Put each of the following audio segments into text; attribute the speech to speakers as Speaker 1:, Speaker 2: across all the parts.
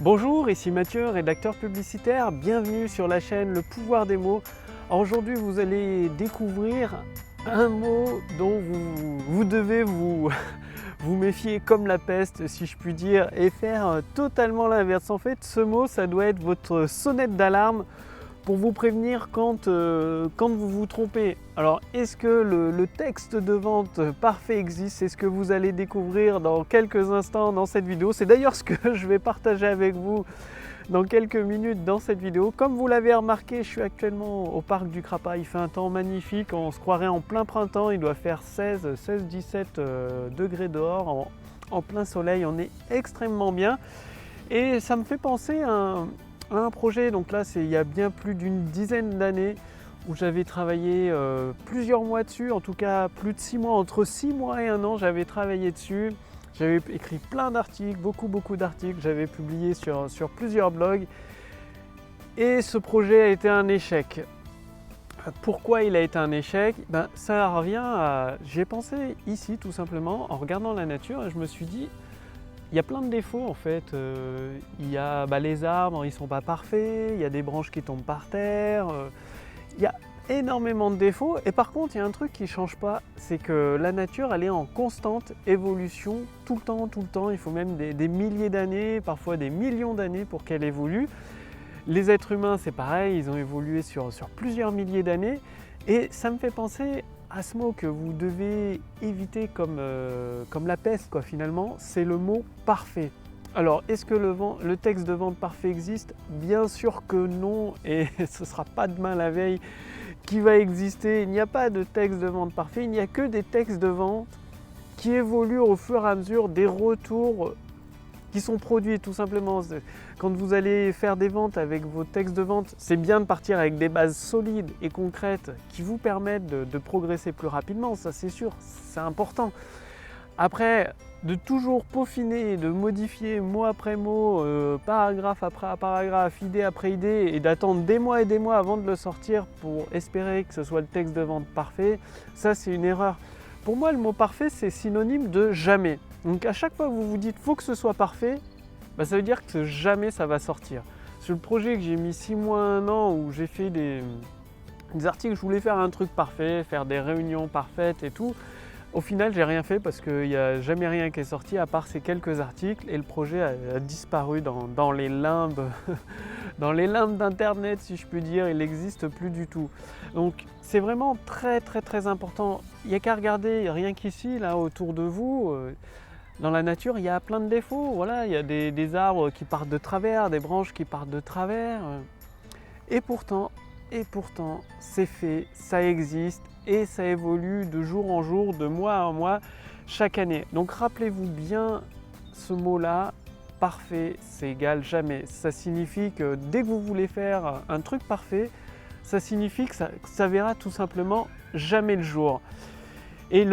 Speaker 1: Bonjour, ici Mathieu, rédacteur publicitaire. Bienvenue sur la chaîne Le Pouvoir des mots. Alors aujourd'hui, vous allez découvrir un mot dont vous devez vous méfier comme la peste, si je puis dire, et faire totalement l'inverse. En fait, ce mot, ça doit être votre sonnette d'alarme pour vous prévenir quand vous vous trompez. Alors, est-ce que le texte de vente parfait existe? C'est ce que vous allez découvrir dans quelques instants dans cette vidéo. C'est d'ailleurs ce que je vais partager avec vous dans quelques minutes dans cette vidéo. Comme vous l'avez remarqué, je suis actuellement au parc du Crapa. Il fait un temps magnifique, on se croirait en plein printemps. Il doit faire 16-17 degrés dehors, en plein soleil. On est extrêmement bien. Et ça me fait penser à un projet, donc là c'est il y a bien plus d'une dizaine d'années où j'avais travaillé plusieurs mois dessus, en tout cas plus de 6 mois, entre 6 mois et 1 an j'avais travaillé dessus. J'avais écrit plein d'articles, beaucoup d'articles, j'avais publié sur plusieurs blogs et ce projet a été un échec. Pourquoi il a été un échec? Ça revient à... J'y ai pensé ici tout simplement en regardant la nature et je me suis dit il y a plein de défauts en fait. Il y a les arbres, ils ne sont pas parfaits, il y a des branches qui tombent par terre, il y a énormément de défauts. Et par contre, il y a un truc qui ne change pas, c'est que la nature, elle est en constante évolution tout le temps. Il faut même des milliers d'années, parfois des millions d'années pour qu'elle évolue. Les êtres humains, c'est pareil, ils ont évolué sur plusieurs milliers d'années. Et ça me fait penser à ce mot que vous devez éviter comme la peste, quoi, finalement, c'est le mot parfait. Alors, est-ce que le texte de vente parfait existe? Bien sûr que non, et ce ne sera pas demain la veille qui va exister. Il n'y a pas de texte de vente parfait, il n'y a que des textes de vente qui évoluent au fur et à mesure des retours qui sont produits tout simplement. Quand vous allez faire des ventes avec vos textes de vente, c'est bien de partir avec des bases solides et concrètes qui vous permettent de progresser plus rapidement, ça c'est sûr, c'est important. Après, de toujours peaufiner, de modifier mot après mot, paragraphe après paragraphe, idée après idée, et d'attendre des mois et des mois avant de le sortir pour espérer que ce soit le texte de vente parfait, ça c'est une erreur. Pour moi, le mot parfait, c'est synonyme de jamais. Donc à chaque fois que vous vous dites « faut que ce soit parfait », ça veut dire que jamais ça va sortir. Sur le projet que j'ai mis 6 mois, 1 an, où j'ai fait des articles, je voulais faire un truc parfait, faire des réunions parfaites et tout. Au final, j'ai rien fait parce qu'il n'y a jamais rien qui est sorti à part ces quelques articles et le projet a disparu dans les limbes, dans les limbes d'internet, si je puis dire. Il n'existe plus du tout. Donc c'est vraiment très important. Il n'y a qu'à regarder, rien qu'ici, là autour de vous, dans la nature, il y a plein de défauts. Voilà, il y a des arbres qui partent de travers, des branches qui partent de travers. Et pourtant, c'est fait, ça existe et ça évolue de jour en jour, de mois en mois, chaque année. Donc rappelez-vous bien ce mot-là, parfait, c'est égal jamais. Ça signifie que dès que vous voulez faire un truc parfait, ça signifie que ça verra tout simplement jamais le jour. Et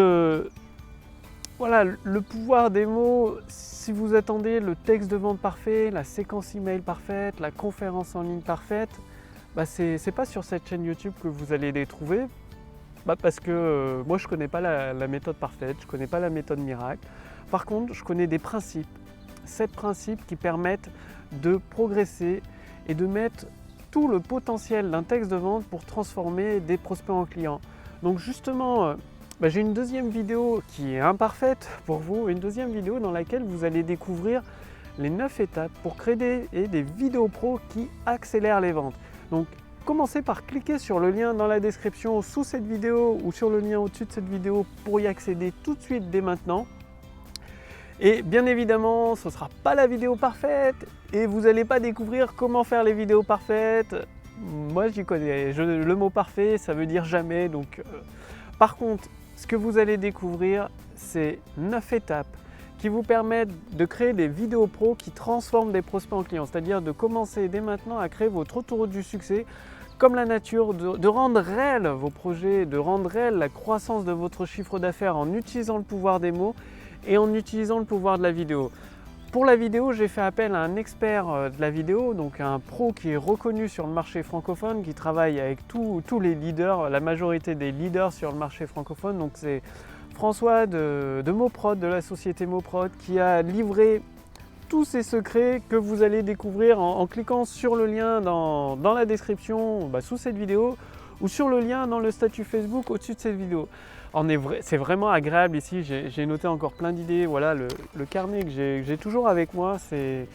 Speaker 1: voilà, le pouvoir des mots, si vous attendez le texte de vente parfait, la séquence email parfaite, la conférence en ligne parfaite, c'est pas sur cette chaîne YouTube que vous allez les trouver, parce que moi je connais pas la méthode parfaite, je connais pas la méthode miracle. Par contre, je connais des principes, 7 principes qui permettent de progresser et de mettre tout le potentiel d'un texte de vente pour transformer des prospects en clients. Donc justement, j'ai une deuxième vidéo qui est imparfaite pour vous, une deuxième vidéo dans laquelle vous allez découvrir les 9 étapes pour créer des vidéos pro qui accélèrent les ventes. Donc commencez par cliquer sur le lien dans la description sous cette vidéo ou sur le lien au-dessus de cette vidéo pour y accéder tout de suite dès maintenant. Et bien évidemment, ce ne sera pas la vidéo parfaite et vous n'allez pas découvrir comment faire les vidéos parfaites. Moi j'y connais, le mot parfait ça veut dire jamais. Donc, par contre, ce que vous allez découvrir, c'est 9 étapes qui vous permettent de créer des vidéos pro qui transforment des prospects en clients. C'est-à-dire de commencer dès maintenant à créer votre autoroute du succès comme la nature, de rendre réel vos projets, de rendre réel la croissance de votre chiffre d'affaires en utilisant le pouvoir des mots et en utilisant le pouvoir de la vidéo. Pour la vidéo, j'ai fait appel à un expert de la vidéo, donc un pro qui est reconnu sur le marché francophone, qui travaille avec tous les leaders, la majorité des leaders sur le marché francophone. Donc c'est François de Moprod, de la société Moprod, qui a livré tous ces secrets que vous allez découvrir en cliquant sur le lien dans la description sous cette vidéo ou sur le lien dans le statut Facebook au-dessus de cette vidéo. C'est vraiment agréable ici, j'ai noté encore plein d'idées, voilà le carnet que j'ai toujours avec moi, c'est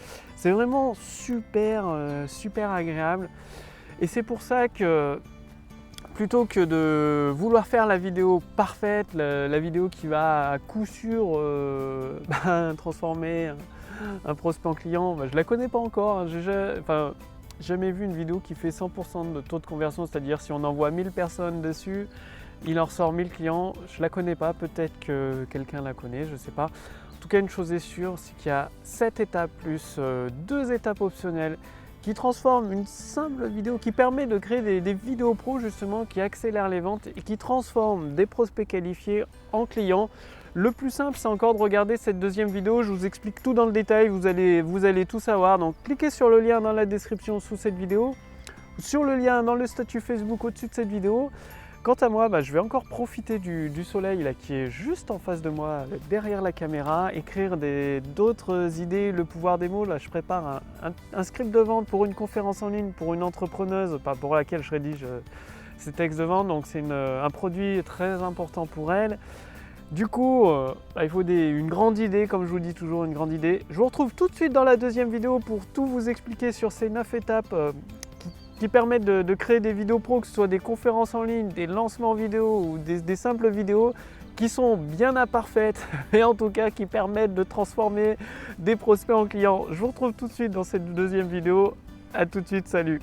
Speaker 1: vraiment super, super agréable. Et c'est pour ça que plutôt que de vouloir faire la vidéo parfaite, la vidéo qui va à coup sûr transformer un prospect en client, je ne la connais pas encore, hein, jamais vu une vidéo qui fait 100% de taux de conversion, c'est-à-dire si on envoie 1000 personnes dessus, il en ressort 1000 clients. Je ne la connais pas, peut-être que quelqu'un la connaît, je ne sais pas. En tout cas, une chose est sûre, c'est qu'il y a 7 étapes plus 2 étapes optionnelles qui transforment une simple vidéo, qui permet de créer des vidéos pro justement, qui accélèrent les ventes et qui transforment des prospects qualifiés en clients. Le plus simple, c'est encore de regarder cette deuxième vidéo, je vous explique tout dans le détail, vous allez tout savoir. Donc cliquez sur le lien dans la description sous cette vidéo, sur le lien dans le statut Facebook au-dessus de cette vidéo. Quant à moi, je vais encore profiter du soleil là, qui est juste en face de moi, derrière la caméra, écrire d'autres idées, le pouvoir des mots. Là, je prépare un script de vente pour une conférence en ligne, pour une entrepreneuse, pour laquelle je rédige ces textes de vente. Donc c'est un produit très important pour elle. Du coup, il faut une grande idée, comme je vous dis toujours, une grande idée. Je vous retrouve tout de suite dans la deuxième vidéo pour tout vous expliquer sur ces 9 étapes qui permettent de créer des vidéos pro, que ce soit des conférences en ligne, des lancements vidéo ou des simples vidéos qui sont bien imparfaites, mais en tout cas qui permettent de transformer des prospects en clients. Je vous retrouve tout de suite dans cette deuxième vidéo. À tout de suite, salut!